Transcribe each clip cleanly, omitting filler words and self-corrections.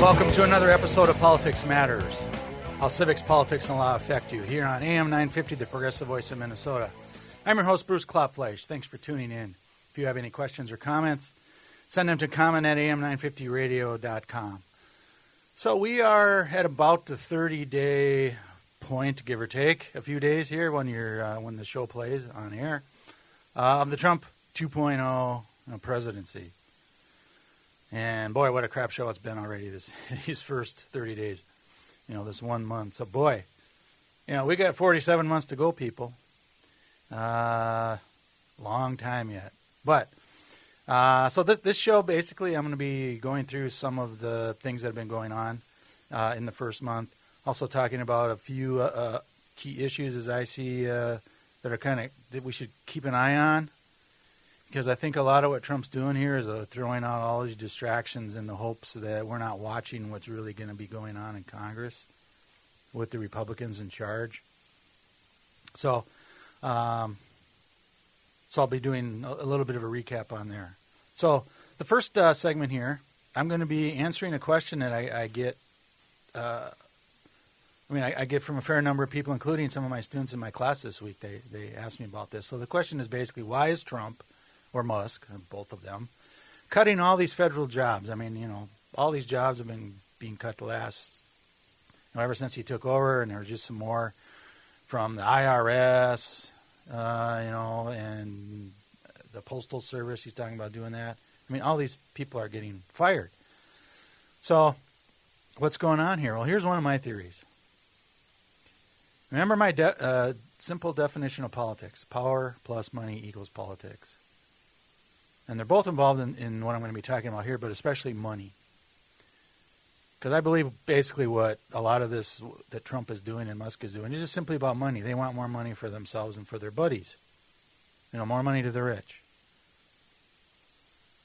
Welcome to another episode of Politics Matters, how civics, politics, and law affect you, here on AM 950, the progressive voice of Minnesota. I'm your host, Bruce Klopfleisch. Thanks for tuning in. If you have any questions or comments, send them to comment@am950radio.com. So we are at about the 30-day point, give or take, a few days here when the show plays on air, of the Trump 2.0 presidency. And boy, what a crap show it's been already these first 30 days, this 1 month. So boy, we got 47 months to go, people. Long time yet. But, so this show, basically, I'm going to be going through some of the things that have been going on in the first month. Also talking about a few key issues as I see that are that we should keep an eye on. Because I think a lot of what Trump's doing here is throwing out all these distractions in the hopes that we're not watching what's really going to be going on in Congress with the Republicans in charge. So I'll be doing a little bit of a recap on there. So the first segment here, I'm going to be answering a question that I get. I get from a fair number of people, including some of my students in my class this week. They asked me about this. So the question is basically, why is Trump or Musk, or both of them, cutting all these federal jobs? I mean, all these jobs have been being cut the last, ever since he took over, and there's just some more from the IRS, and the Postal Service. He's talking about doing that. I mean, all these people are getting fired. So what's going on here? Well, here's one of my theories. Remember my simple definition of politics. Power plus money equals politics. And they're both involved in what I'm going to be talking about here, but especially money. Because I believe basically what a lot of this that Trump is doing and Musk is doing is just simply about money. They want more money for themselves and for their buddies. More money to the rich.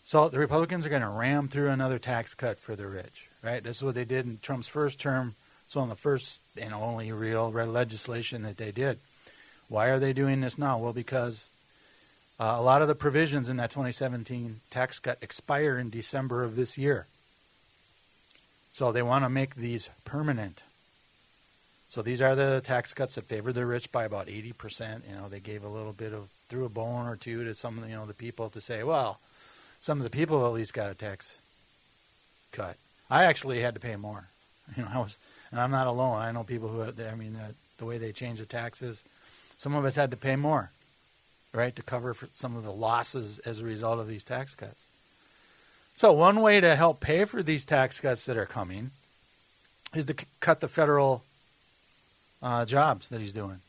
So the Republicans are going to ram through another tax cut for the rich, right? This is what they did in Trump's first term. So on the first and only real legislation that they did. Why are they doing this now? Well, because a lot of the provisions in that 2017 tax cut expire in December of this year. So they want to make these permanent. So these are the tax cuts that favor the rich by about 80%. They gave a little bit of, threw a bone or two to some of the people to say, well, some of the people at least got a tax cut. I actually had to pay more. And I'm not alone. I know people who, the way they change the taxes, some of us had to pay more. Right, to cover for some of the losses as a result of these tax cuts. So one way to help pay for these tax cuts that are coming is to cut the federal jobs that he's doing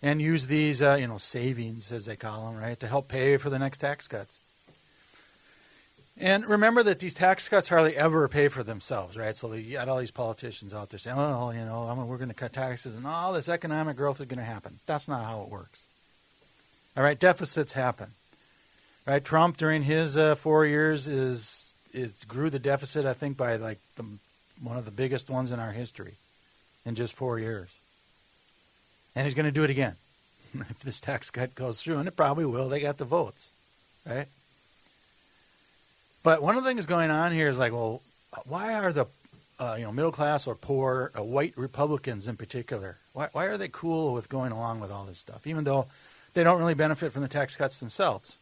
and use these, savings, as they call them, right, to help pay for the next tax cuts. And remember that these tax cuts hardly ever pay for themselves, right? So you got all these politicians out there saying, we're going to cut taxes and all this economic growth is going to happen. That's not how it works. All right, deficits happen. Right, Trump during his 4 years grew the deficit, I think, by one of the biggest ones in our history in just 4 years. And he's going to do it again if this tax cut goes through, and it probably will. They got the votes, right? But one of the things going on here is why are the middle class or poor white Republicans in particular? Why are they cool with going along with all this stuff, even though they don't really benefit from the tax cuts themselves?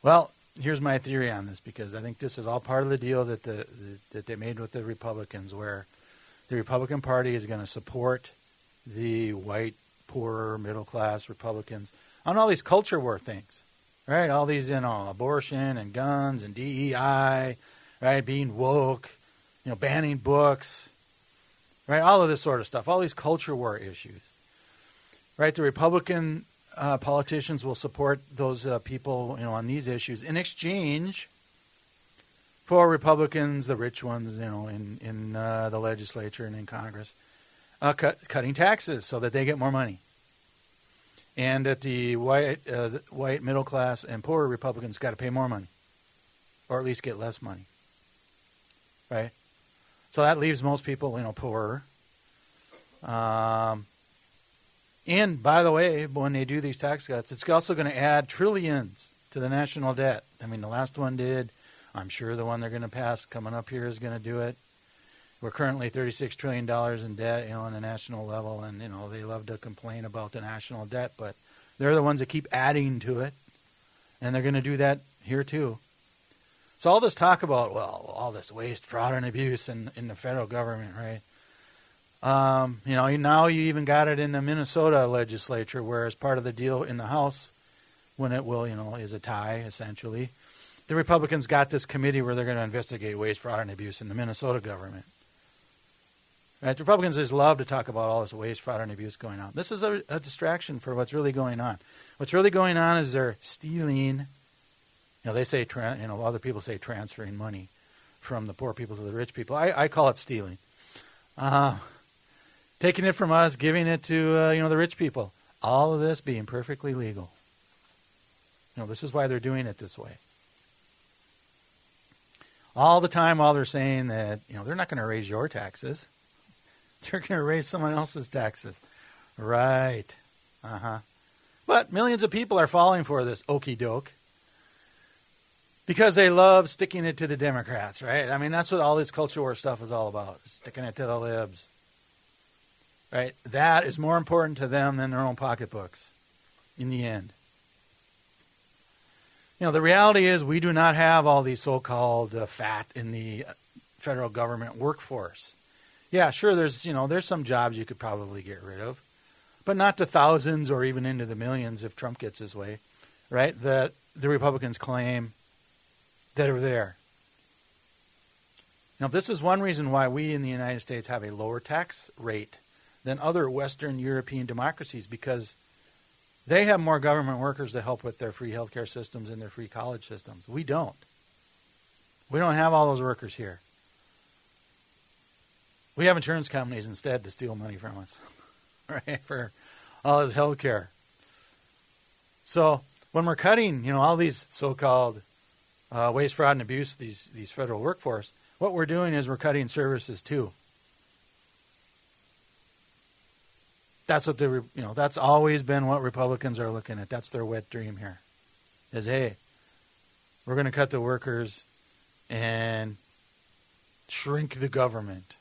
Well, here's my theory on this, because I think this is all part of the deal that that they made with the Republicans, where the Republican Party is going to support the white, poorer, middle-class Republicans on all these culture war things, right? All these, abortion and guns and DEI, right? Being woke, banning books, right? All of this sort of stuff, all these culture war issues. Right, the Republican politicians will support those people, on these issues in exchange for Republicans, the rich ones, in the legislature and in Congress, cutting taxes so that they get more money, and that the white middle class and poorer Republicans got to pay more money, or at least get less money. Right, so that leaves most people, poorer. And, by the way, when they do these tax cuts, it's also going to add trillions to the national debt. I mean, the last one did I'm sure the one they're going to pass coming up here is going to do it. We're currently $36 trillion in debt, on a national level, and, they love to complain about the national debt, but they're the ones that keep adding to it, and they're going to do that here too. So all this talk about, all this waste, fraud, and abuse in the federal government, right? Now you even got it in the Minnesota legislature, where as part of the deal in the House, when it will, is a tie, essentially, the Republicans got this committee where they're going to investigate waste, fraud, and abuse in the Minnesota government. Right? The Republicans just love to talk about all this waste, fraud, and abuse going on. This is a distraction for what's really going on. What's really going on is they're stealing. They say, other people say transferring money from the poor people to the rich people. I call it stealing. Taking it from us, giving it to, the rich people. All of this being perfectly legal. This is why they're doing it this way. All the time while they're saying that, they're not going to raise your taxes. They're going to raise someone else's taxes. Right. But millions of people are falling for this okey doke because they love sticking it to the Democrats, right? I mean, that's what all this culture war stuff is all about, sticking it to the libs. Right? That is more important to them than their own pocketbooks in the end. The reality is we do not have all these so-called fat in the federal government workforce. Yeah, sure, there's some jobs you could probably get rid of, but not to thousands or even into the millions if Trump gets his way, right? That the Republicans claim that are there. Now, this is one reason why we in the United States have a lower tax rate than other Western European democracies, because they have more government workers to help with their free healthcare systems and their free college systems. We don't. We don't have all those workers here. We have insurance companies instead to steal money from us, right, for all this health care. So when we're cutting, all these so-called waste, fraud, and abuse, these federal workforce, what we're doing is we're cutting services too. That's what that's always been what Republicans are looking at. That's their wet dream here. Is, hey, we're going to cut the workers and shrink the government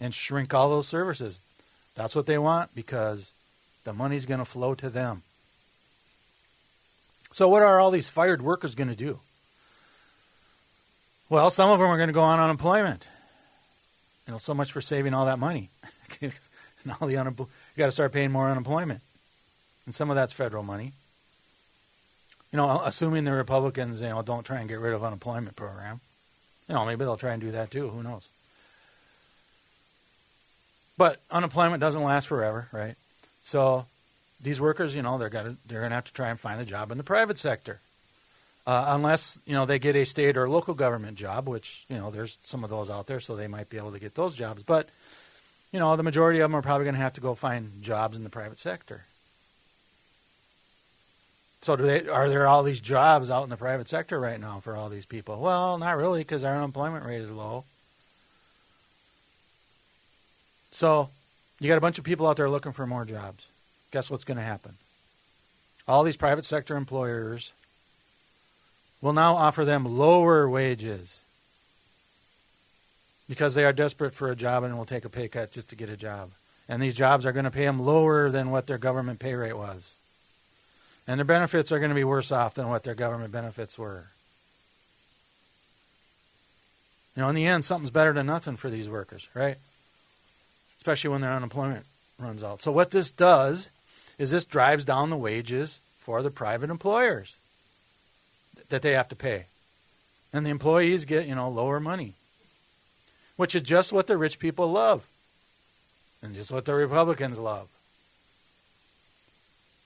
and shrink all those services. That's what they want because the money's going to flow to them. So what are all these fired workers going to do? Well, some of them are going to go on unemployment. So much for saving all that money. And all the you got to start paying more unemployment. And some of that's federal money. Assuming the Republicans, don't try and get rid of unemployment program. Maybe they'll try and do that too. Who knows? But unemployment doesn't last forever, right? So these workers, they're going to have to try and find a job in the private sector. Unless, they get a state or local government job, which, there's some of those out there, so they might be able to get those jobs. But, the majority of them are probably going to have to go find jobs in the private sector. So are there all these jobs out in the private sector right now for all these people? Well, not really, because our unemployment rate is low. So you got a bunch of people out there looking for more jobs. Guess what's going to happen? All these private sector employers will now offer them lower wages because they are desperate for a job and will take a pay cut just to get a job. And these jobs are going to pay them lower than what their government pay rate was. And their benefits are going to be worse off than what their government benefits were. In the end, something's better than nothing for these workers, right? Especially when their unemployment runs out. So what this does is this drives down the wages for the private employers that they have to pay. And the employees get, lower money, which is just what the rich people love and just what the Republicans love.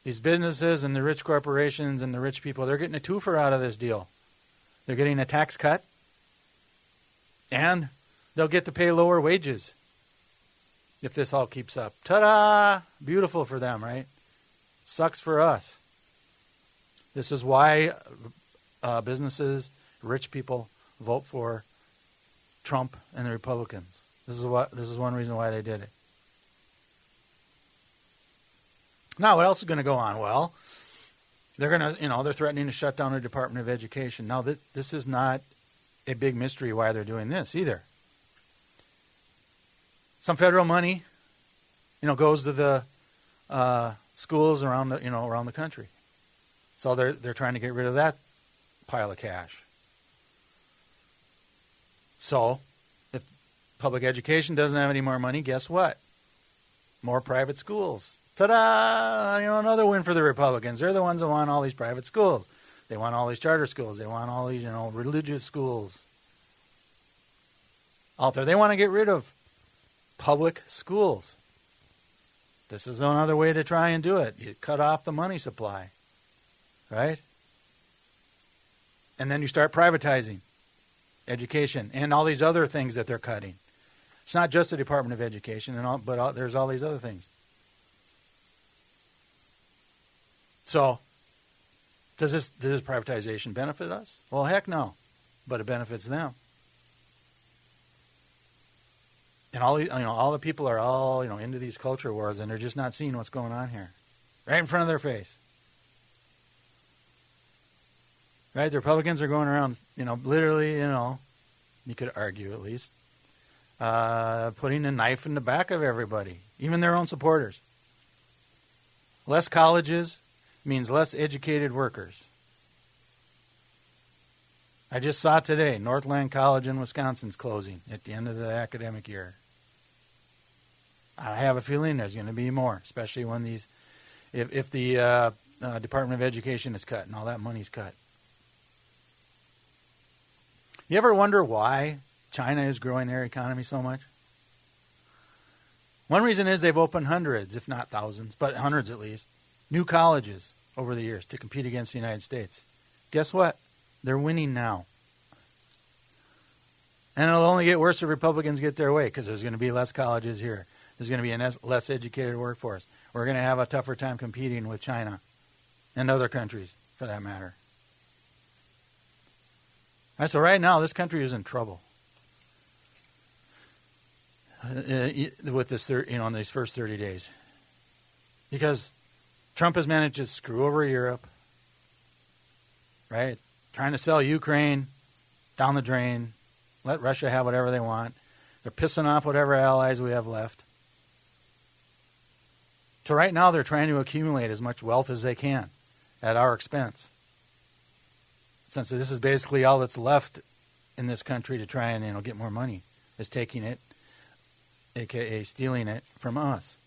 These businesses and the rich corporations and the rich people, they're getting a twofer out of this deal. They're getting a tax cut and they'll get to pay lower wages if this all keeps up. Ta-da! Beautiful for them, right? Sucks for us. This is why businesses, rich people vote for Trump and the Republicans. This is one reason why they did it. Now, what else is going to go on? Well, they're going to, they're threatening to shut down the Department of Education. Now, this is not a big mystery why they're doing this either. Some federal money, goes to the schools around the country. So they're trying to get rid of that pile of cash. So, if public education doesn't have any more money, guess what? More private schools. Ta-da! Another win for the Republicans. They're the ones that want all these private schools. They want all these charter schools. They want all these, religious schools out there. They want to get rid of public schools. This is another way to try and do it. You cut off the money supply, right? And then you start privatizing education and all these other things that they're cutting. It's not just the Department of Education, but there's all these other things. So, does this privatization benefit us? Well, heck no, but it benefits them. And all the people are all into these culture wars, and they're just not seeing what's going on here, right in front of their face. Right, the Republicans are going around, literally, you could argue at least, putting a knife in the back of everybody, even their own supporters. Less colleges means less educated workers. I just saw today, Northland College in Wisconsin's closing at the end of the academic year. I have a feeling there's going to be more, especially when if the Department of Education is cut and all that money's cut. You ever wonder why China is growing their economy so much? One reason is they've opened hundreds, if not thousands, but hundreds at least, new colleges over the years to compete against the United States. Guess what? They're winning now. And it'll only get worse if Republicans get their way, because there's going to be less colleges here. There's going to be a less educated workforce. We're going to have a tougher time competing with China and other countries, for that matter. All right, so right now, this country is in trouble with this, in these first 30 days, because Trump has managed to screw over Europe, right? Trying to sell Ukraine down the drain, let Russia have whatever they want. They're pissing off whatever allies we have left. So right now, they're trying to accumulate as much wealth as they can at our expense, since this is basically all that's left in this country to try and get more money, is taking it, aka stealing it from us.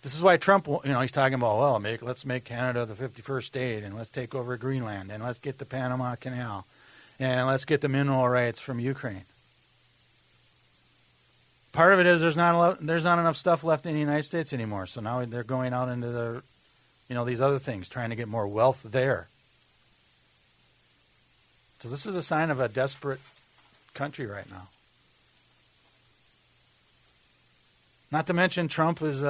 This is why Trump, he's talking about, let's make Canada the 51st state, and let's take over Greenland, and let's get the Panama Canal, and let's get the mineral rights from Ukraine. Part of it is there's not enough stuff left in the United States anymore, so now they're going out into these other things, trying to get more wealth there. So this is a sign of a desperate country right now. Not to mention Trump is,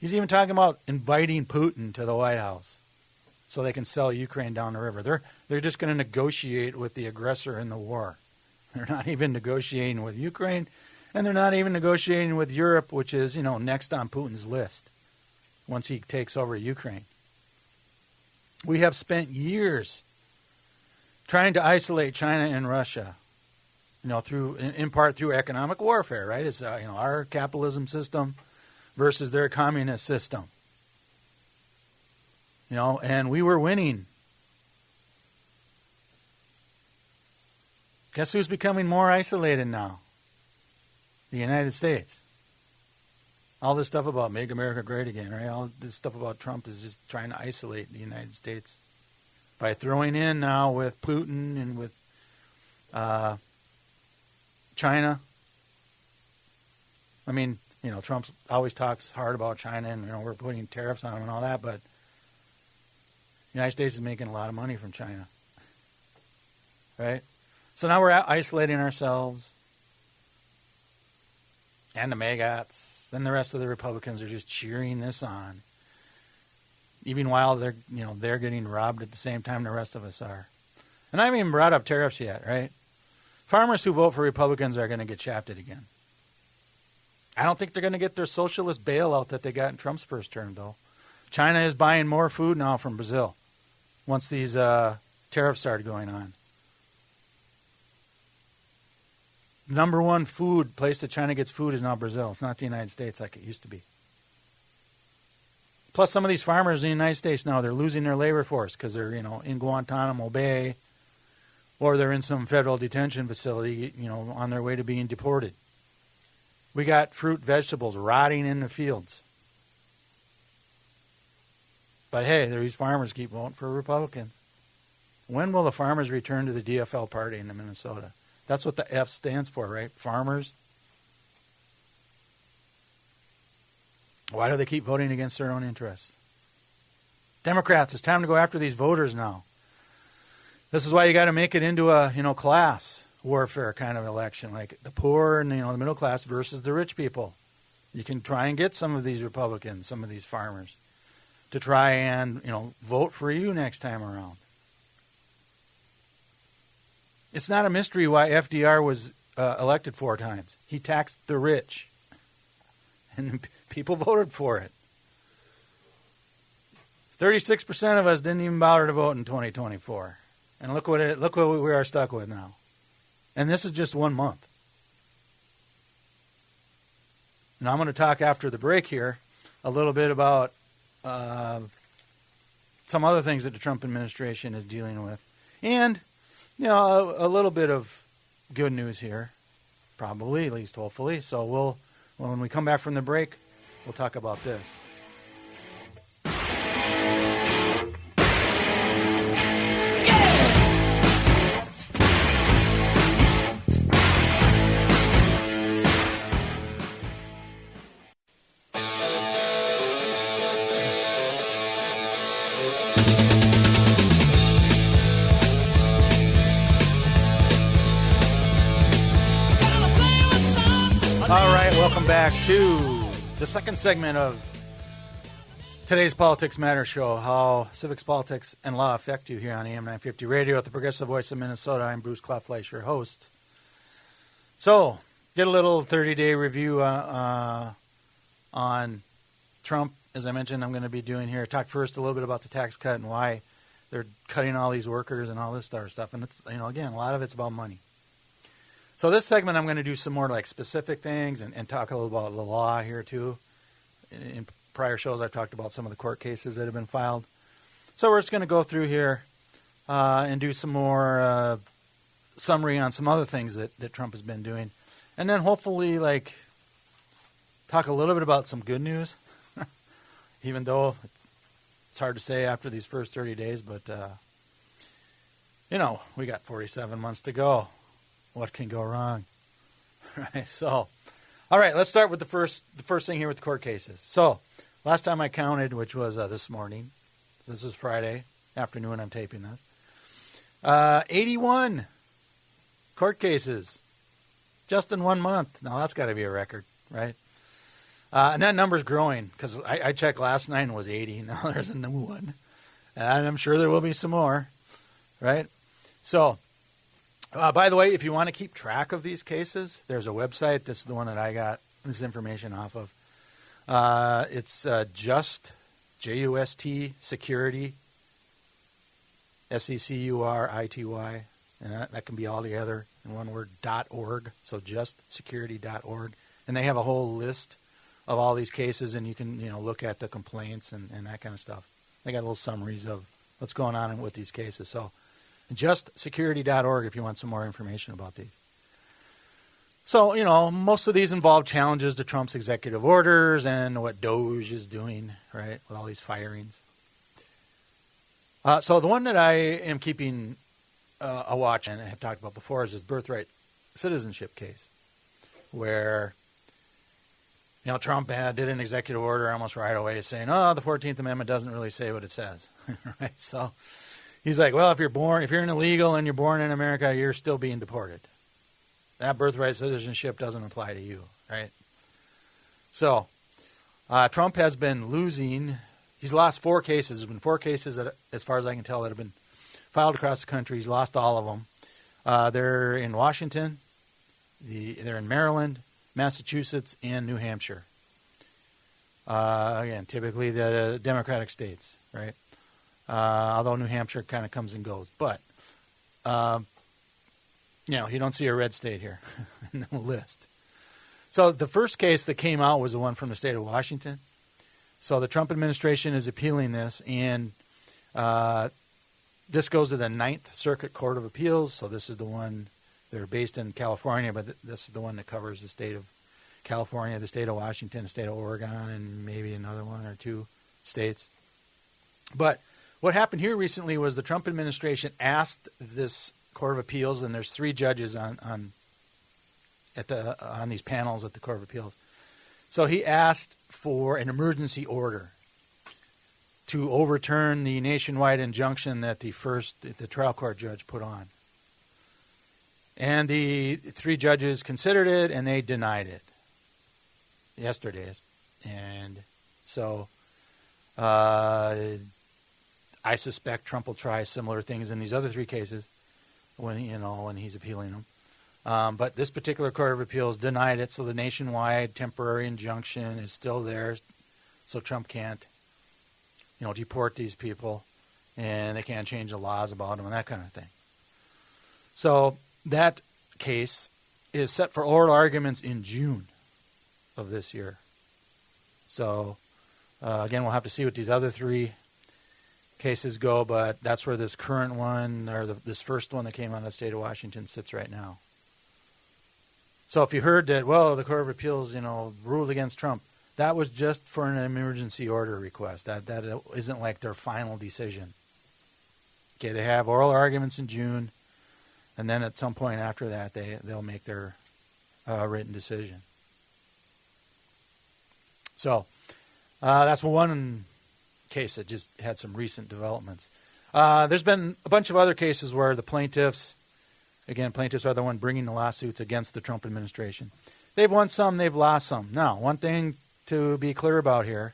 he's even talking about inviting Putin to the White House so they can sell Ukraine down the river. They're just going to negotiate with the aggressor in the war. They're not even negotiating with Ukraine, and they're not even negotiating with Europe, which is, next on Putin's list once he takes over Ukraine. We have spent years trying to isolate China and Russia, in part through economic warfare, right? It's our capitalism system versus their communist system. And we were winning. Guess who's becoming more isolated now? The United States. All this stuff about Make America Great Again, right? All this stuff about Trump is just trying to isolate the United States by throwing in now with Putin and with China. I mean, Trump always talks hard about China, and we're putting tariffs on them and all that, but the United States is making a lot of money from China, right? So now we're isolating ourselves, and the maggots, and the rest of the Republicans are just cheering this on, even while they're getting robbed at the same time the rest of us are. And I haven't even brought up tariffs yet, right? Farmers who vote for Republicans are going to get shafted again. I don't think they're going to get their socialist bailout that they got in Trump's first term, though. China is buying more food now from Brazil once these tariffs started going on. Number one food place that China gets food is now Brazil. It's not the United States like it used to be. Plus, some of these farmers in the United States now, they're losing their labor force because they're, in Guantanamo Bay, or they're in some federal detention facility, on their way to being deported. We got fruit, vegetables rotting in the fields. But hey, these farmers keep voting for Republicans. When will the farmers return to the DFL party in Minnesota? That's what the F stands for, right? Farmers. Why do they keep voting against their own interests? Democrats, it's time to go after these voters now. This is why you got to make it into a, class warfare kind of election, like the poor and, the middle class versus the rich people. You can try and get some of these Republicans, some of these farmers, to try and, vote for you next time around. It's not a mystery why FDR was elected 4 times. He taxed the rich. And people voted for it. 36% of us didn't even bother to vote in 2024. And look what we are stuck with now. And this is just 1 month. And I'm going to talk after the break here a little bit about some other things that the Trump administration is dealing with. And, a little bit of good news here. Probably, at least hopefully. So when we come back from the break, we'll talk about this. Welcome back to the second segment of today's Politics Matter show, how civics, politics, and law affect you here on AM 950 Radio at the Progressive Voice of Minnesota. I'm Bruce Klopfleisch, your host. So, did a little 30-day review on Trump. As I mentioned, I'm going to be doing here. Talk first a little bit about the tax cut and why they're cutting all these workers and all this sort of stuff. And it's, again, a lot of it's about money. So this segment, I'm going to do some more specific things and talk a little about the law here too. In prior shows, I've talked about some of the court cases that have been filed. So we're just going to go through here and do some more summary on some other things that Trump has been doing. And then hopefully talk a little bit about some good news, even though it's hard to say after these first 30 days. But, we got 47 months to go. What can go wrong? Right. So, all right, let's start with the first thing here with the court cases. So, last time I counted, which was this morning. This is Friday afternoon. I'm taping this. 81 court cases just in 1 month. Now, that's got to be a record, right? And that number's growing because I checked last night and it was 80. Now there's a new one. And I'm sure there will be some more, right? So, by the way, if you want to keep track of these cases, there's a website. This is the one that I got this information off of. It's Just, J-U-S-T, Security, S-E-C-U-R-I-T-Y. And that can be all together in one word, .org. So justsecurity.org. And they have a whole list of all these cases, and you can look at the complaints and that kind of stuff. They got little summaries of what's going on with these cases. So justsecurity.org if you want some more information about these. So, most of these involve challenges to Trump's executive orders and what DOJ is doing, right, with all these firings. So the one that I am keeping a watch on and have talked about before is this birthright citizenship case where, Trump did an executive order almost right away saying, the 14th Amendment doesn't really say what it says, right? So he's like, well, if you're an illegal and you're born in America, you're still being deported. That birthright citizenship doesn't apply to you, right? So Trump has been losing. He's lost 4 cases. There's been 4 cases that, as far as I can tell, that have been filed across the country. He's lost all of them. They're in Washington. They're in Maryland, Massachusetts, and New Hampshire. Again, typically the Democratic states, right? although New Hampshire kind of comes and goes. But, you don't see a red state here in the list. So the first case that came out was the one from the state of Washington. So the Trump administration is appealing this, and this goes to the Ninth Circuit Court of Appeals. So this is the one, they're based in California, but this is the one that covers the state of California, the state of Washington, the state of Oregon, and maybe another one or two states. But what happened here recently was the Trump administration asked this Court of Appeals, and there's 3 judges on these panels at the Court of Appeals. So he asked for an emergency order to overturn the nationwide injunction that the trial court judge put on. And the 3 judges considered it, and they denied it yesterday. And so I suspect Trump will try similar things in these other 3 cases when he's appealing them. But this particular Court of Appeals denied it, so the nationwide temporary injunction is still there, so Trump can't, deport these people, and they can't change the laws about them and that kind of thing. So that case is set for oral arguments in June of this year. So, again, we'll have to see what these other 3 cases go, but that's where this current one, or this first one that came out of the state of Washington, sits right now. So if you heard that, the Court of Appeals, ruled against Trump, that was just for an emergency order request. That isn't like their final decision. Okay, they have oral arguments in June, and then at some point after that, they'll make their written decision. So that's one case that just had some recent developments. There's been a bunch of other cases where the plaintiffs are the one bringing the lawsuits against the Trump administration. They've won some, they've lost some. Now, one thing to be clear about here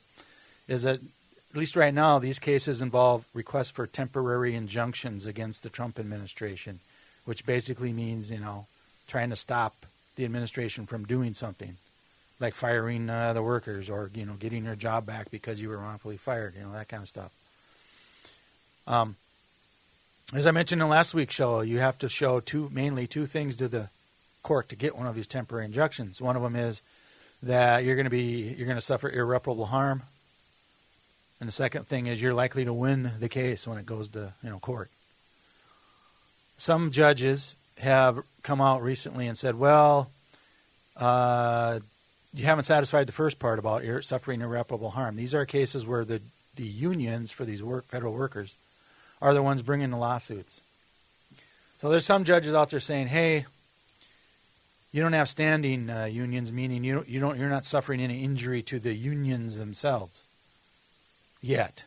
is that, at least right now, these cases involve requests for temporary injunctions against the Trump administration, which basically means, trying to stop the administration from doing something, like firing the workers or, getting their job back because you were wrongfully fired, that kind of stuff. As I mentioned in last week's show, you have to show mainly two things to the court to get one of these temporary injunctions. One of them is that you're going to suffer irreparable harm, and the second thing is you're likely to win the case when it goes to court. Some judges have come out recently and said, you haven't satisfied the first part about suffering irreparable harm. These are cases where the unions for these federal workers are the ones bringing the lawsuits. So there's some judges out there saying, hey, you don't have standing unions, meaning you're not suffering any injury to the unions themselves yet.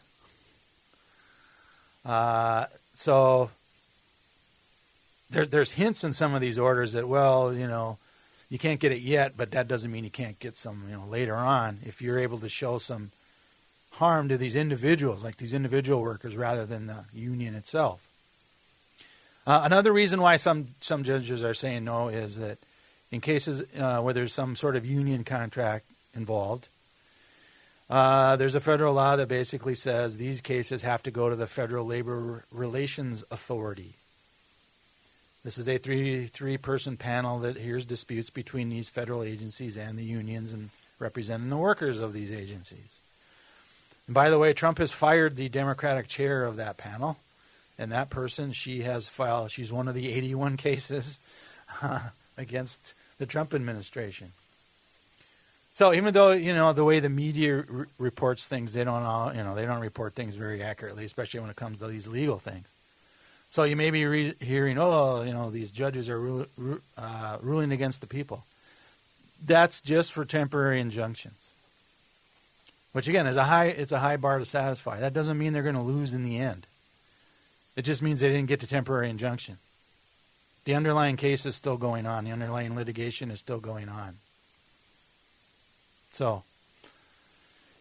So there's hints in some of these orders that, you can't get it yet, but that doesn't mean you can't get some, later on if you're able to show some harm to these individuals, like these individual workers, rather than the union itself. Another reason why some judges are saying no is that in cases where there's some sort of union contract involved, there's a federal law that basically says these cases have to go to the Federal Labor Relations Authority. This is a three-person panel that hears disputes between these federal agencies and the unions and representing the workers of these agencies. And by the way, Trump has fired the Democratic chair of that panel, and that person, she's one of the 81 cases against the Trump administration. So even though, the way the media reports things, they don't report things very accurately, especially when it comes to these legal things. So you may be hearing, these judges are ruling against the people. That's just for temporary injunctions, which again it's a high bar to satisfy. That doesn't mean they're going to lose in the end. It just means they didn't get to temporary injunction. The underlying case is still going on. The underlying litigation is still going on. So,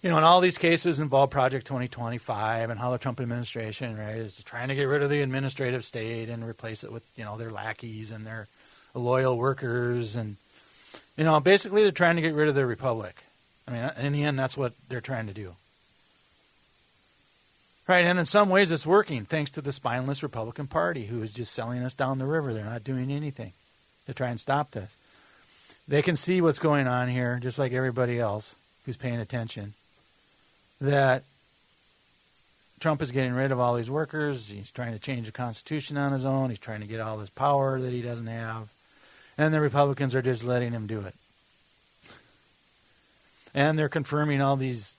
and all these cases involve Project 2025 and how the Trump administration, is trying to get rid of the administrative state and replace it with, their lackeys and their loyal workers. And, basically they're trying to get rid of the republic. I mean, in the end, that's what they're trying to do. Right, and in some ways it's working thanks to the spineless Republican Party who is just selling us down the river. They're not doing anything to try and stop this. They can see what's going on here, just like everybody else who's paying attention, that Trump is getting rid of all these workers. He's trying to change the Constitution on his own. He's trying to get all this power that he doesn't have. And the Republicans are just letting him do it. And they're confirming all these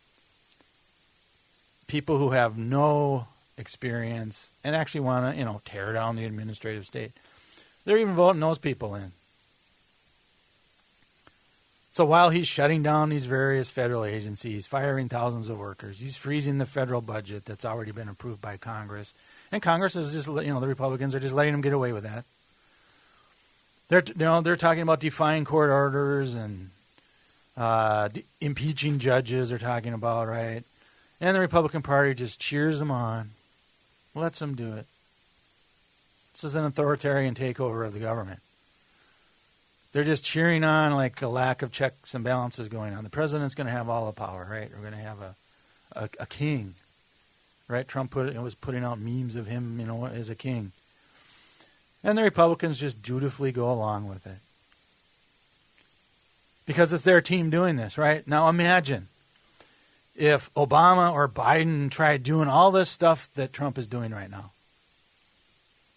people who have no experience and actually want to, tear down the administrative state. They're even voting those people in. So while he's shutting down these various federal agencies, firing thousands of workers, he's freezing the federal budget that's already been approved by Congress. And Congress is just, the Republicans are just letting him get away with that. They're talking about defying court orders and impeaching judges. They're talking about, right? And the Republican Party just cheers them on, lets them do it. This is an authoritarian takeover of the government. They're just cheering on like the lack of checks and balances going on. The president's going to have all the power, right? We're going to have a king, right? Trump was putting out memes of him, as a king. And the Republicans just dutifully go along with it. Because it's their team doing this, right? Now imagine if Obama or Biden tried doing all this stuff that Trump is doing right now.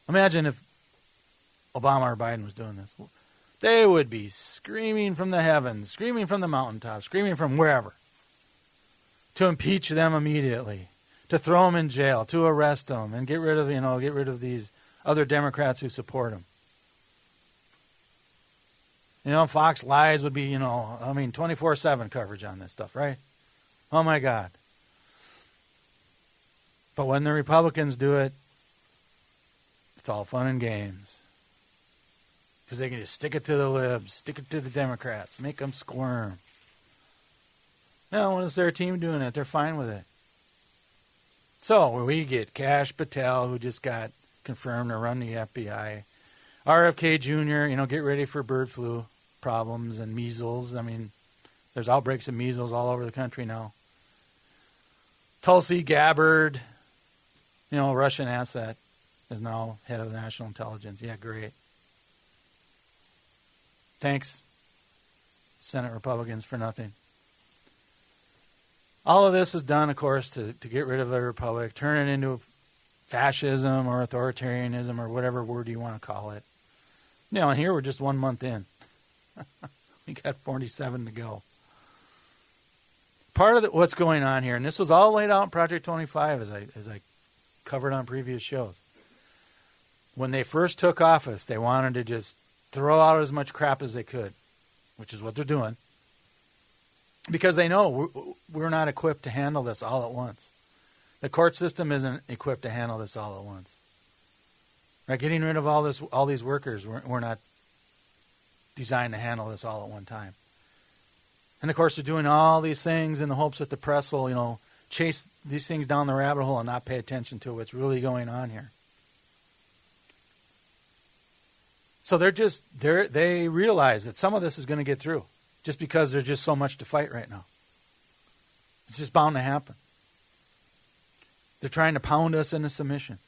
Imagine if Obama or Biden was doing this. They would be screaming from the heavens, screaming from the mountaintops, screaming from wherever to impeach them immediately, to throw them in jail, to arrest them, and get rid of these other Democrats who support them. Fox Lies would be, 24/7 coverage on this stuff, right? Oh my God. But when the Republicans do it, it's all fun and games. Because they can just stick it to the libs, stick it to the Democrats, make them squirm. Now, when it's their team doing it, they're fine with it. So, we get Kash Patel, who just got confirmed to run the FBI. RFK Jr., get ready for bird flu problems and measles. There's outbreaks of measles all over the country now. Tulsi Gabbard, Russian asset, is now head of national intelligence. Yeah, great. Thanks, Senate Republicans, for nothing. All of this is done, of course, to get rid of the republic, turn it into fascism or authoritarianism or whatever word you want to call it. And here we're just 1 month in. We got 47 to go. Part of what's going on here, and this was all laid out in Project 25 as I covered on previous shows. When they first took office, they wanted to just throw out as much crap as they could, which is what they're doing. Because they know we're not equipped to handle this all at once. The court system isn't equipped to handle this all at once. Right? Getting rid of all these workers, we're not designed to handle this all at one time. And of course, they're doing all these things in the hopes that the press will, chase these things down the rabbit hole and not pay attention to what's really going on here. So they realize that some of this is going to get through just because there's just so much to fight right now. It's just bound to happen. They're trying to pound us into submission.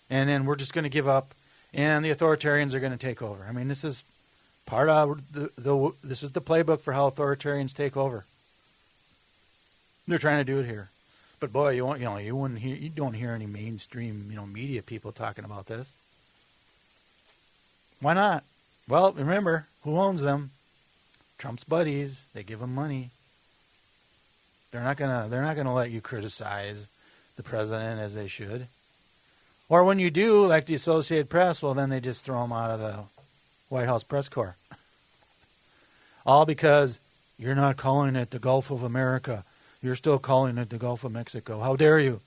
And then we're just going to give up and the authoritarians are going to take over. This is part of this is the playbook for how authoritarians take over. They're trying to do it here. But boy, you don't hear any mainstream, media people talking about this. Why not? Well, remember, who owns them? Trump's buddies. They give him money. They're not gonna let you criticize the president as they should. Or when you do, like the Associated Press, well, then they just throw him out of the White House press corps. All because you're not calling it the Gulf of America. You're still calling it the Gulf of Mexico. How dare you?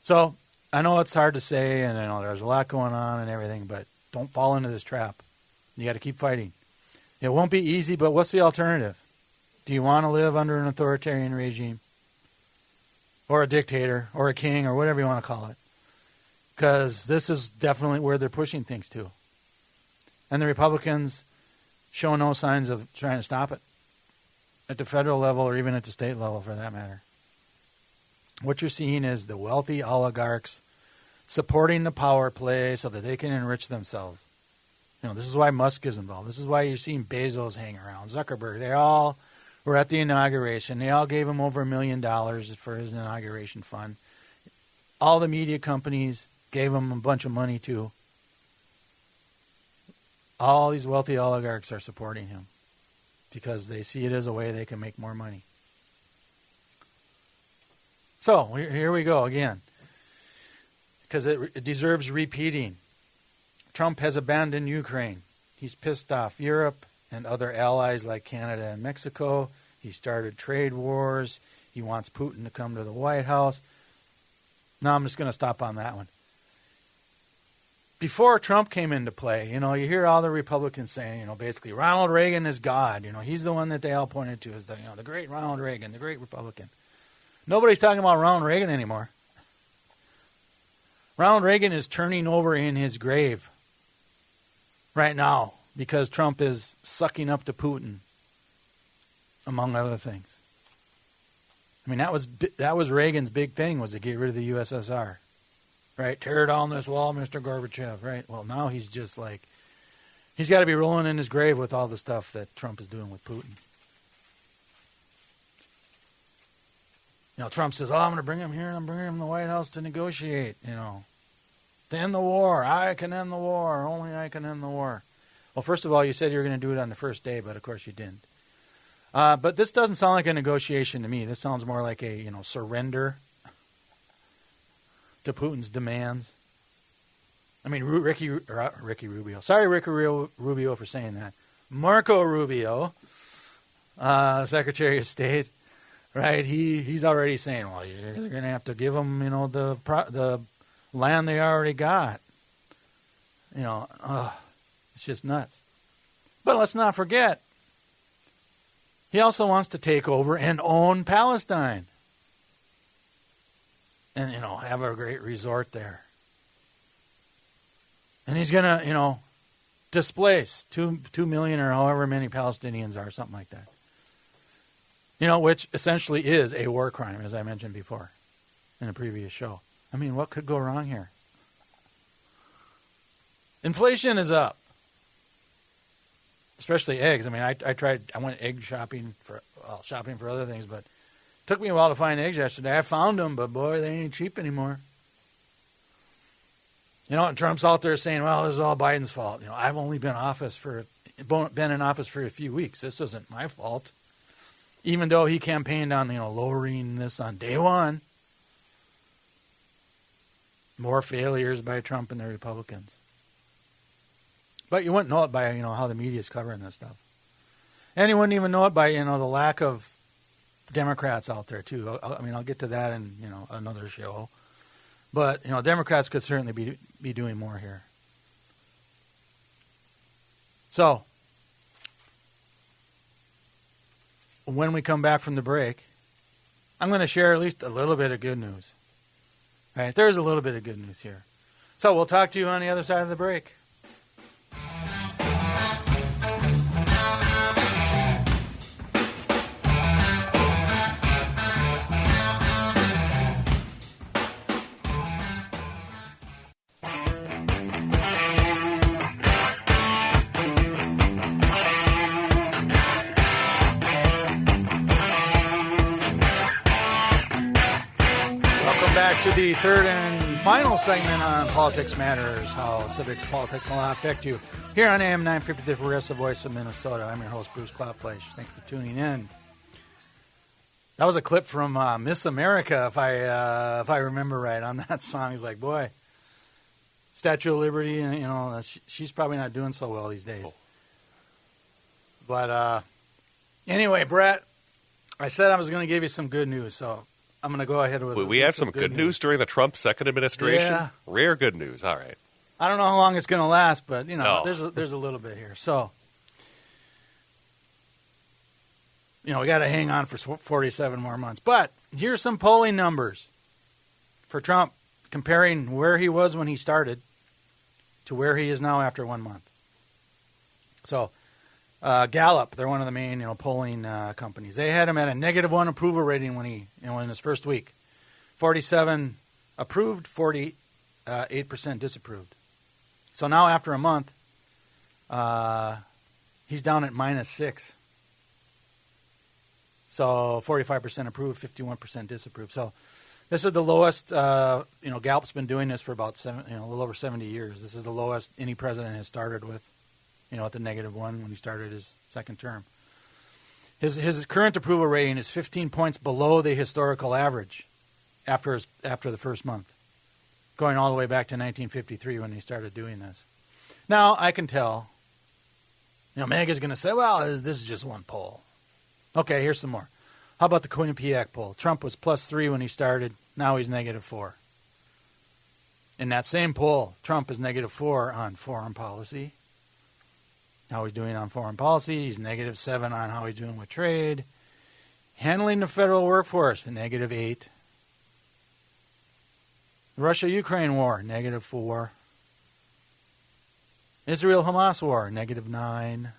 So, I know it's hard to say, and I know there's a lot going on and everything, but don't fall into this trap. You got to keep fighting. It won't be easy, but what's the alternative? Do you want to live under an authoritarian regime? Or a dictator, or a king, or whatever you want to call it? Because this is definitely where they're pushing things to. And the Republicans show no signs of trying to stop it. At the federal level, or even at the state level, for that matter. what you're seeing is the wealthy oligarchs supporting the power play so that they can enrich themselves. This is why Musk is involved. This is why you're seeing Bezos hang around, Zuckerberg. They all were at the inauguration. They all gave him over $1 million for his inauguration fund. All the media companies gave him a bunch of money too. All these wealthy oligarchs are supporting him because they see it as a way they can make more money. So here we go again, because it deserves repeating. Trump has abandoned Ukraine. He's pissed off Europe and other allies like Canada and Mexico. He started trade wars. He wants Putin to come to the White House. Now I'm just going to stop on that one. Before Trump came into play, you hear all the Republicans saying, basically Ronald Reagan is God. He's the one that they all pointed to as the great Ronald Reagan, the great Republican. Nobody's talking about Ronald Reagan anymore. Ronald Reagan is turning over in his grave right now because Trump is sucking up to Putin, among other things. I mean, that was Reagan's big thing, was to get rid of the USSR, right? Tear down this wall, Mr. Gorbachev, right? Well, now he's just like, he's got to be rolling in his grave with all the stuff that Trump is doing with Putin. Trump says, I'm going to bring him here and I'm bringing him to the White House to negotiate, to end the war. I can end the war. Only I can end the war. Well, first of all, you said you were going to do it on the first day, but of course you didn't. But this doesn't sound like a negotiation to me. This sounds more like a, surrender to Putin's demands. I mean, Ricky Rubio. Sorry, Ricky Rubio, for saying that. Marco Rubio, Secretary of State, right? He's already saying, well, you're going to have to give them, the land they already got. It's just nuts. But let's not forget, he also wants to take over and own Palestine. And, have a great resort there. And he's going to, displace 2 million or however many Palestinians are, something like that. Which essentially is a war crime, as I mentioned before in a previous show. I mean, what could go wrong here? Inflation is up. Especially eggs. I mean, I went egg shopping for other things, but it took me a while to find eggs yesterday. I found them, but boy, they ain't cheap anymore. And Trump's out there saying, well, this is all Biden's fault. I've only been in office for a few weeks. This isn't my fault. Even though he campaigned on, lowering this on day one. More failures by Trump and the Republicans. But you wouldn't know it by, how the media is covering this stuff. And you wouldn't even know it by, the lack of Democrats out there, too. I'll get to that in, another show. But, Democrats could certainly be doing more here. So, when we come back from the break, I'm going to share at least a little bit of good news. All right, there's a little bit of good news here. So we'll talk to you on the other side of the break. To the third and final segment on Politics Matters, how civics, politics, and law affect you. Here on AM 950, the Progressive Voice of Minnesota. I'm your host, Bruce Klopfleisch. Thanks for tuning in. That was a clip from Miss America, if I remember right, on that song. He's like, boy, Statue of Liberty, and she's probably not doing so well these days. But anyway, Brett, I said I was going to give you some good news, so I'm going to go ahead with we had some good news during the Trump second administration? Yeah. Rare good news. All right. I don't know how long it's going to last, but, there's a little bit here. So, we got to hang on for 47 more months. But here's some polling numbers for Trump, comparing where he was when he started to where he is now after 1 month. So, Gallup, they're one of the main, polling companies. They had him at a -1 approval rating when in his first week. 47 approved, 48% disapproved. So now after a month, he's down at -6. So 45% approved, 51% disapproved. So this is the lowest. Gallup's been doing this for about a little over 70 years. This is the lowest any president has started with. At the -1 when he started his second term. His current approval rating is 15 points below the historical average after the first month, going all the way back to 1953 when he started doing this. Now I can tell. MAGA's going to say, well, this is just one poll. Okay, here's some more. How about the Quinnipiac poll? Trump was +3 when he started. Now he's -4. In that same poll, Trump is -4 on foreign policy. How he's doing on foreign policy. He's -7 on how he's doing with trade. Handling the federal workforce, -8. The Russia-Ukraine war, -4. Israel-Hamas war, -9.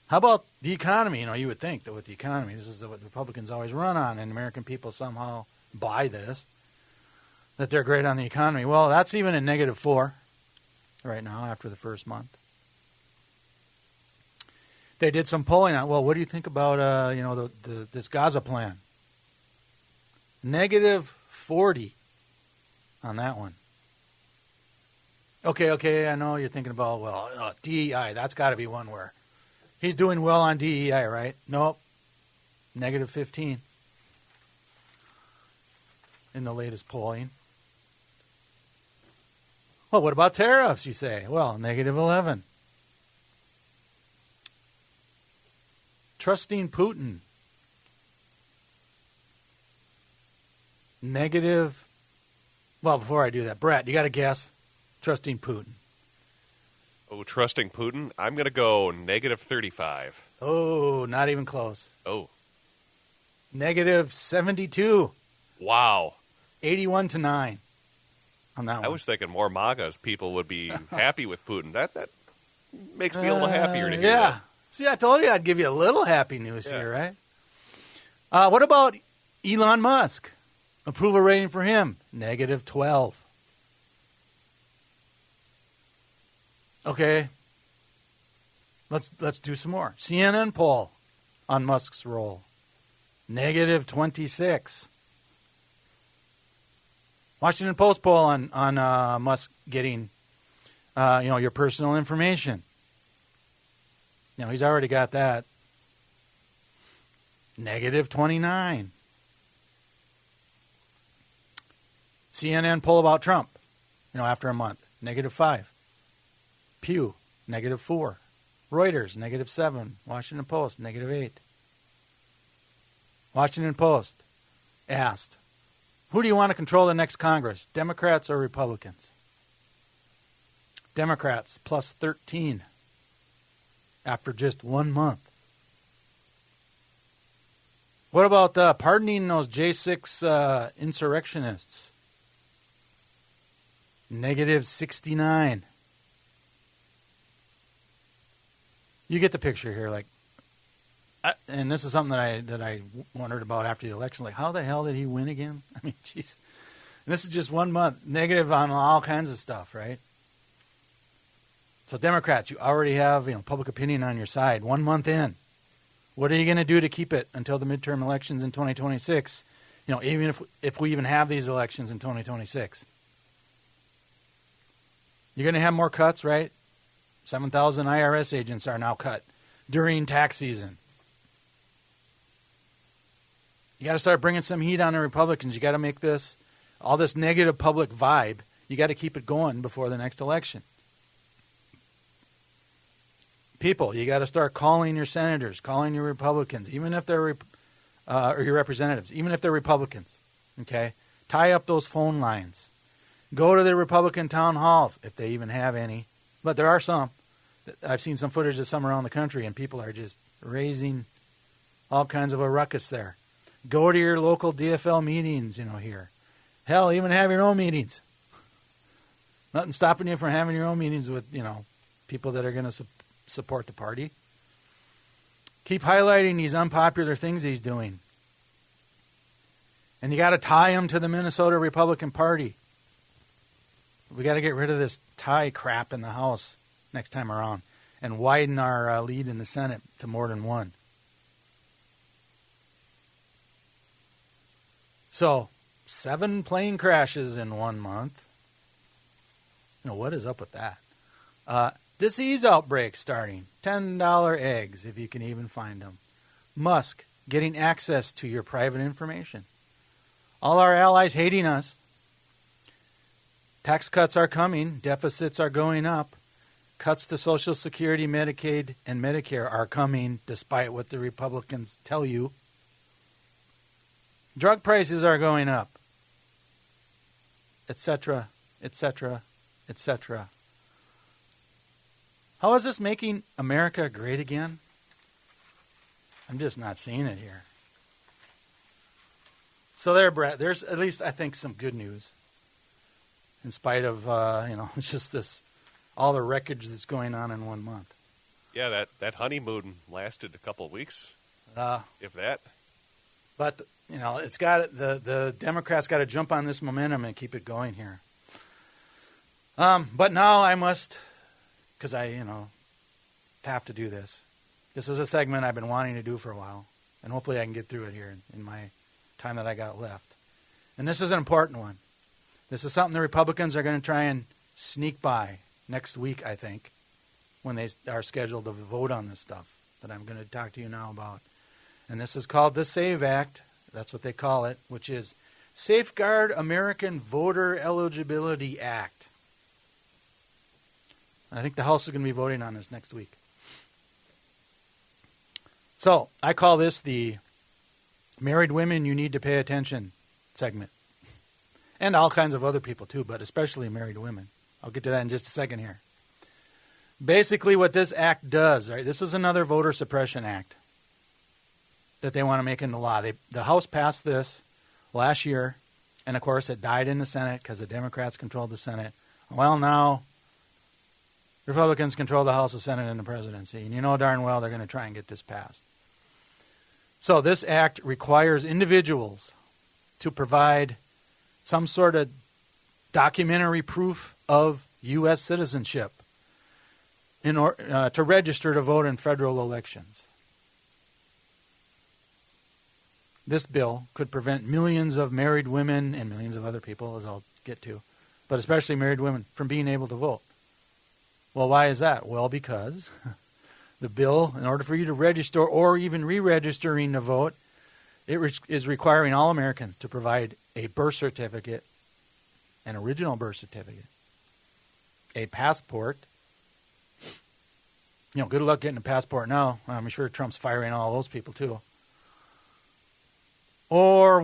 How about the economy? You would think that with the economy, this is what the Republicans always run on, and American people somehow buy this, that they're great on the economy. Well, that's even at -4 right now after the first month. They did some polling on, well, what do you think about this Gaza plan? -40 on that one. Okay, I know you're thinking about, DEI, that's got to be one where he's doing well on DEI, right? Nope. -15 in the latest polling. Well, what about tariffs, you say? Well, -11. Trusting Putin. Well, before I do that, Brett, you got to guess. Trusting Putin. Oh, trusting Putin? I'm going to go -35. Oh, not even close. Oh. -72. Wow. 81-9 on that one. I was thinking more MAGA's people would be happy with Putin. That makes me a little happier to hear that. See, I told you I'd give you a little happy news here, right? What about Elon Musk? Approval rating for him, -12. Okay. Let's do some more. CNN poll on Musk's role, -26. Washington Post poll on Musk getting, your personal information. He's already got that. -29. CNN poll about Trump, after a month, -5. Pew, -4. Reuters, -7. Washington Post, -8. Washington Post asked, who do you want to control the next Congress, Democrats or Republicans? Democrats, +13 after just 1 month. What about pardoning those J6 insurrectionists? -69. You get the picture here. And this is something that I wondered about after the election. How the hell did he win again? I mean, jeez. This is just 1 month. Negative on all kinds of stuff, right? So Democrats, you already have public opinion on your side. 1 month in. What are you going to do to keep it until the midterm elections in 2026? Even if we even have these elections in 2026. You're going to have more cuts, right? 7,000 IRS agents are now cut during tax season. You got to start bringing some heat on the Republicans. You got to make all this negative public vibe, you got to keep it going before the next election. People, you got to start calling your senators, calling your Republicans, even if they're or your representatives, even if they're Republicans. Okay, tie up those phone lines. Go to the Republican town halls if they even have any, but there are some. I've seen some footage of some around the country, and people are just raising all kinds of a ruckus there. Go to your local DFL meetings, here. Hell, even have your own meetings. Nothing stopping you from having your own meetings with, people that are going to support the party. Keep highlighting these unpopular things he's doing. And you got to tie them to the Minnesota Republican Party. We got to get rid of this tie crap in the House next time around and widen our lead in the Senate to more than one. So, 7 plane crashes in 1 month. What is up with that? Disease outbreak starting. $10 eggs, if you can even find them. Musk getting access to your private information. All our allies hating us. Tax cuts are coming. Deficits are going up. Cuts to Social Security, Medicaid, and Medicare are coming, despite what the Republicans tell you. Drug prices are going up, etc., etc., etc. How is this making America great again? I'm just not seeing it here. So there, Brett, there's at least, I think, some good news. In spite of, it's just this, all the wreckage that's going on in 1 month. Yeah, that honeymoon lasted a couple of weeks, if that. But, it's got the Democrats got to jump on this momentum and keep it going here. But now I must, because I, have to do this. This is a segment I've been wanting to do for a while, and hopefully I can get through it here in my time that I got left. And this is an important one. This is something the Republicans are going to try and sneak by next week, I think, when they are scheduled to vote on this stuff that I'm going to talk to you now about. And this is called the SAVE Act. That's what they call it, which is Safeguard American Voter Eligibility Act. And I think the House is going to be voting on this next week. So I call this the Married Women You Need to Pay Attention segment. And all kinds of other people too, but especially married women. I'll get to that in just a second here. Basically what this act does, right? This is another voter suppression act that they want to make into law. The House passed this last year, and of course it died in the Senate because the Democrats controlled the Senate. Well, now Republicans control the House, the Senate, and the presidency, and you know darn well they're going to try and get this passed. So this act requires individuals to provide some sort of documentary proof of U.S. citizenship in order to register to vote in federal elections. This bill could prevent millions of married women and millions of other people, as I'll get to, but especially married women, from being able to vote. Well, why is that? Well, because the bill, in order for you to register or even re-registering to vote, it is requiring all Americans to provide a birth certificate, an original birth certificate, a passport. Good luck getting a passport now. I'm sure Trump's firing all those people too. Or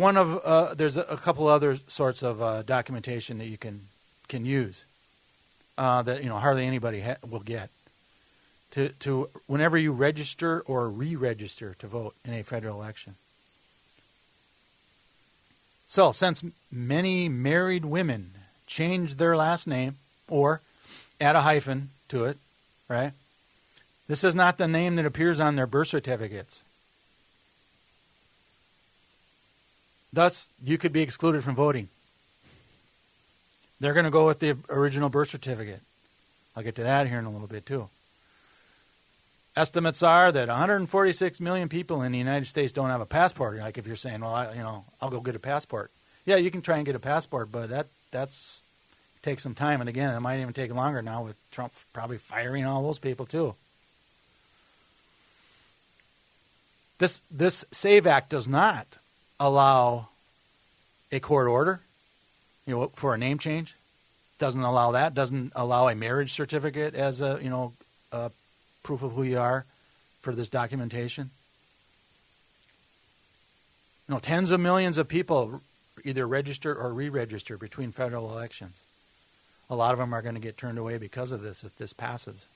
there's a couple other sorts of documentation that you can use that hardly anybody will get to whenever you register or re-register to vote in a federal election. So, since many married women change their last name or add a hyphen to it, right? This is not the name that appears on their birth certificates. Thus, you could be excluded from voting. They're going to go with the original birth certificate. I'll get to that here in a little bit, too. Estimates are that 146 million people in the United States don't have a passport. Like if you're saying, well, I'll go get a passport. Yeah, you can try and get a passport, but that's takes some time. And again, it might even take longer now with Trump probably firing all those people, too. This SAVE Act does not allow a court order, for a name change. Doesn't allow that. Doesn't allow a marriage certificate as a proof of who you are for this documentation. Tens of millions of people either register or re-register between federal elections. A lot of them are going to get turned away because of this if this passes.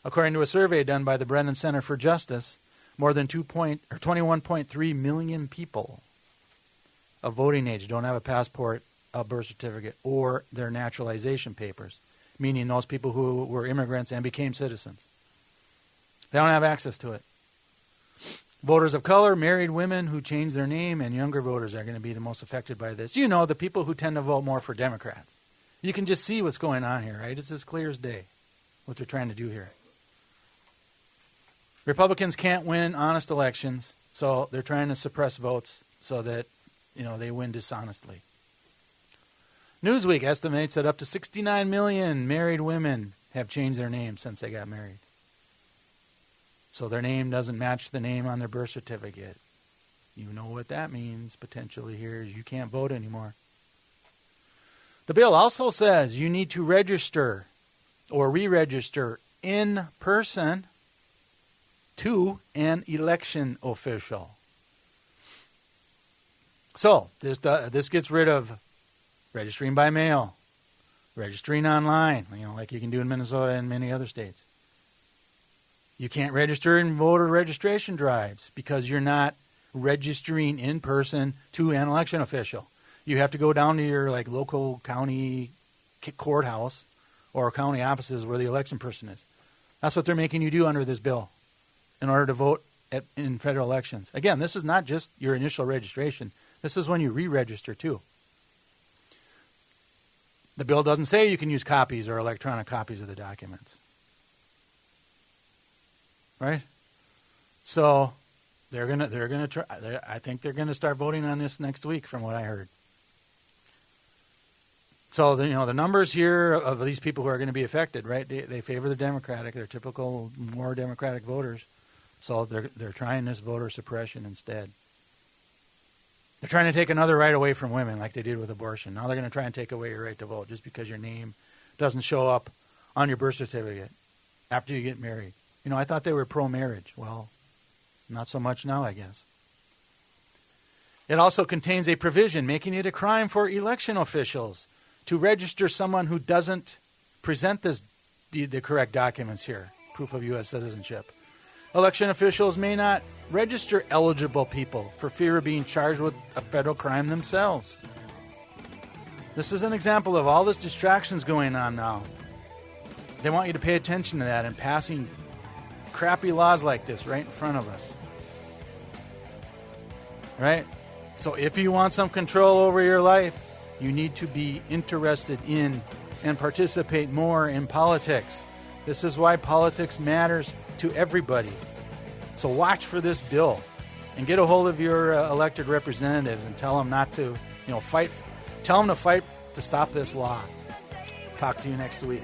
According to a survey done by the Brennan Center for Justice, more than 21.3 million people of voting age don't have a passport, a birth certificate, or their naturalization papers, meaning those people who were immigrants and became citizens. They don't have access to it. Voters of color, married women who change their name, and younger voters are going to be the most affected by this. You know, the people who tend to vote more for Democrats. You can just see what's going on here, right? It's as clear as day what they're trying to do here. Republicans can't win honest elections, so they're trying to suppress votes so that, they win dishonestly. Newsweek estimates that up to 69 million married women have changed their name since they got married. So their name doesn't match the name on their birth certificate. You know what that means potentially here is you can't vote anymore. The bill also says you need to register or re-register in person to an election official. So this gets rid of registering by mail, registering online, like you can do in Minnesota and many other states. You can't register in voter registration drives because you're not registering in person to an election official. You have to go down to your local county courthouse or county offices where the election person is. That's what they're making you do under this bill in order to vote in federal elections. Again, this is not just your initial registration. This is when you re-register too. The bill doesn't say you can use copies or electronic copies of the documents. Right? So they're gonna try. I think they're gonna start voting on this next week, from what I heard. So the numbers here of these people who are going to be affected, right? They favor the Democratic. They're typical more Democratic voters. So they're trying this voter suppression instead. They're trying to take another right away from women, like they did with abortion. Now they're going to try and take away your right to vote just because your name doesn't show up on your birth certificate after you get married. I thought they were pro-marriage. Well, not so much now, I guess. It also contains a provision making it a crime for election officials to register someone who doesn't present the correct documents here, proof of U.S. citizenship. Election officials may not register eligible people for fear of being charged with a federal crime themselves. This is an example of all this distractions going on now. They want you to pay attention to that and passing crappy laws like this right in front of us. Right? So if you want some control over your life, you need to be interested in and participate more in politics. This is why politics matters to everybody. So watch for this bill and get a hold of your elected representatives and tell them not to, fight. Tell them to fight to stop this law. Talk to you next week.